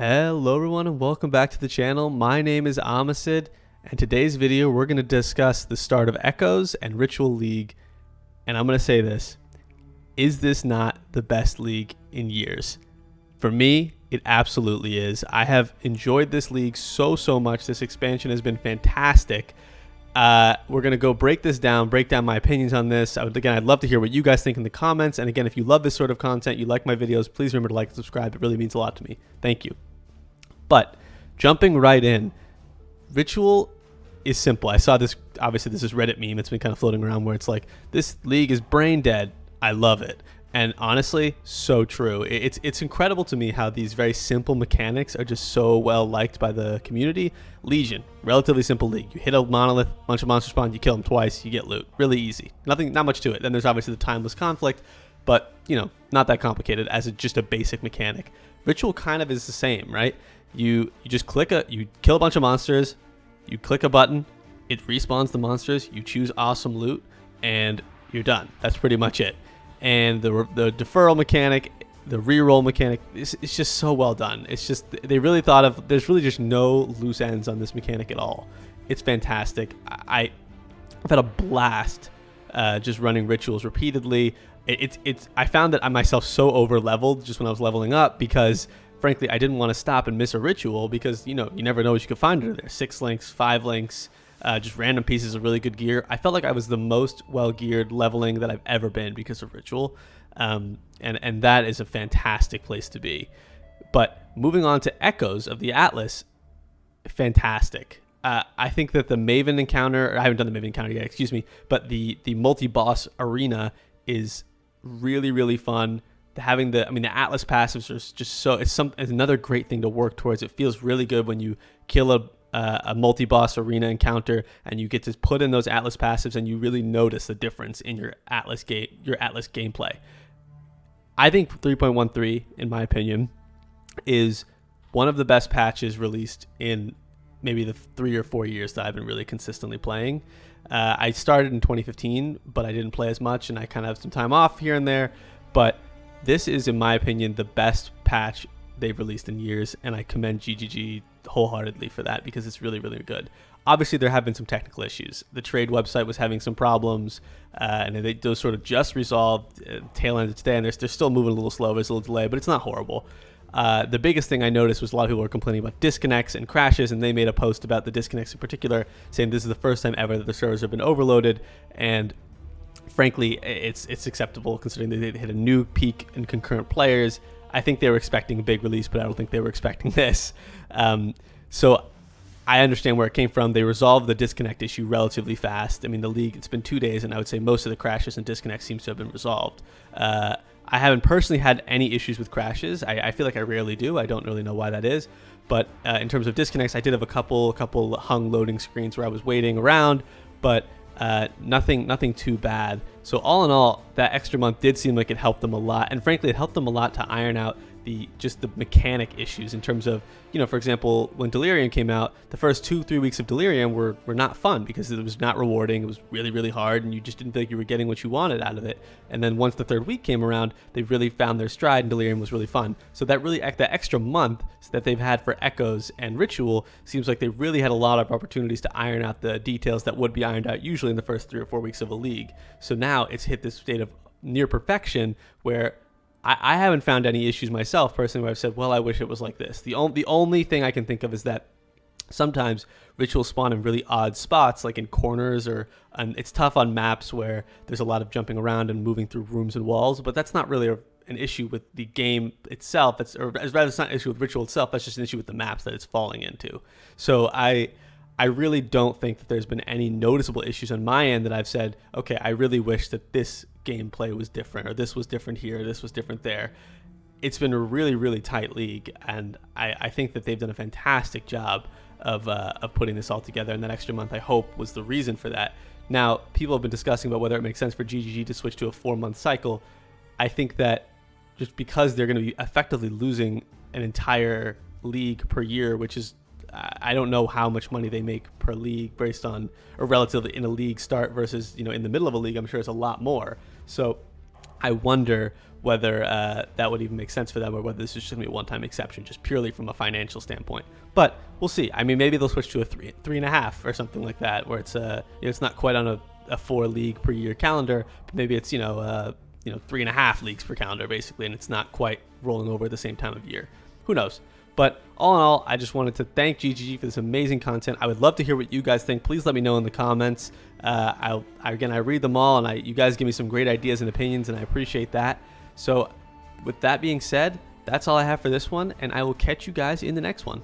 Hello everyone and welcome back to the channel. My name is Amasid, and today's video we're going to discuss the start of Echoes and Ritual League. And I'm going to say this, is this not the best league in years? For me, it absolutely is. I have enjoyed this league so much. This expansion has been fantastic. We're going to go break down my opinions on this. I'd love to hear what you guys think in the comments. And again, if you love this sort of content, you like my videos, please remember to like and subscribe. It really means a lot to me. Thank you. But jumping right in, Ritual is simple. I saw this, obviously this is Reddit meme. It's been kind of floating around where it's like, this league is brain dead. I love it. And honestly, so true. It's incredible to me how these very simple mechanics are just so well liked by the community. Legion, relatively simple league. You hit a monolith, bunch of monsters spawn, you kill them twice, you get loot. Really easy. Not much to it. Then there's obviously the timeless conflict, but not that complicated as just a basic mechanic. Ritual kind of is the same, right? You just you kill a bunch of monsters, you click a button, it respawns the monsters, you choose awesome loot, and you're done. That's pretty much it. And the deferral mechanic, the reroll mechanic, it's just so well done. It's just, they really thought of, there's really just no loose ends on this mechanic at all. It's fantastic. I've had a blast just running rituals repeatedly. I found that I myself so over leveled just when I was leveling up because frankly, I didn't want to stop and miss a ritual because, you never know what you could find under there. 6 links, 5 links. Just random pieces of really good gear. I felt like I was the most well-geared leveling that I've ever been because of Ritual. And that is a fantastic place to be. But moving on to Echoes of the Atlas, fantastic. I think that the Maven encounter, I haven't done the Maven encounter yet, excuse me, but the multi-boss arena is really, really fun. The Atlas passives are just so, it's another great thing to work towards. It feels really good when you kill a multi-boss arena encounter and you get to put in those Atlas passives and you really notice the difference in your Atlas gameplay. I think 3.13, in my opinion, is one of the best patches released in maybe the 3 or 4 years that I've been really consistently playing. I started in 2015, but I didn't play as much and I kind of have some time off here and there. But this is, in my opinion, the best patch they've released in years, and I commend GGG wholeheartedly for that because it's really, really good. Obviously, there have been some technical issues. The trade website was having some problems, and those sort of just resolved tail end of today, and they're still moving a little slow. There's a little delay, but it's not horrible. The biggest thing I noticed was a lot of people were complaining about disconnects and crashes, and they made a post about the disconnects in particular, saying this is the first time ever that the servers have been overloaded, and frankly, it's acceptable considering they hit a new peak in concurrent players. I think they were expecting a big release, but I don't think they were expecting this. So I understand where it came from. They resolved the disconnect issue relatively fast. I mean, the league, it's been 2 days, and I would say most of the crashes and disconnects seems to have been resolved. I haven't personally had any issues with crashes. I feel like I rarely do. I don't really know why that is. But in terms of disconnects, I did have a couple hung loading screens where I was waiting around, but nothing too bad. So all in all, that extra month did seem like it helped them a lot, and frankly it helped them a lot to iron out the mechanic issues in terms of, for example, when Delirium came out, the first 2-3 weeks of Delirium were not fun because it was not rewarding. It was really, really hard, and you just didn't feel like you were getting what you wanted out of it. And then once the 3rd week came around, they really found their stride, and Delirium was really fun. So that extra month that they've had for Echoes and Ritual seems like they really had a lot of opportunities to iron out the details that would be ironed out usually in the first 3 or 4 weeks of a league. So now it's hit this state of near perfection where I haven't found any issues myself personally where I've said, well, I wish it was like this. The only thing I can think of is that sometimes rituals spawn in really odd spots, like in corners, and it's tough on maps where there's a lot of jumping around and moving through rooms and walls, but that's not really an issue with the game itself. It's not an issue with Ritual itself, that's just an issue with the maps that it's falling into. So I really don't think that there's been any noticeable issues on my end that I've said, okay, I really wish that this gameplay was different, or this was different here, or this was different there. It's been a really, really tight league, and I think that they've done a fantastic job of putting this all together, and that extra month, I hope, was the reason for that. Now, people have been discussing about whether it makes sense for GGG to switch to a 4-month cycle. I think that just because they're going to be effectively losing an entire league per year, which is, I don't know how much money they make per league based on, or relatively in a league start versus, in the middle of a league, I'm sure it's a lot more. So I wonder whether that would even make sense for them, or whether this is just going to be a one-time exception, just purely from a financial standpoint. But we'll see. I mean, maybe they'll switch to a 3.5 or something like that, where it's it's not quite on a 4 league per year calendar, but maybe it's 3.5 leagues per calendar basically, and it's not quite rolling over at the same time of year. Who knows? But all in all, I just wanted to thank GGG for this amazing content. I would love to hear what you guys think. Please let me know in the comments. I read them all, and you guys give me some great ideas and opinions, and I appreciate that. So with that being said, that's all I have for this one, and I will catch you guys in the next one.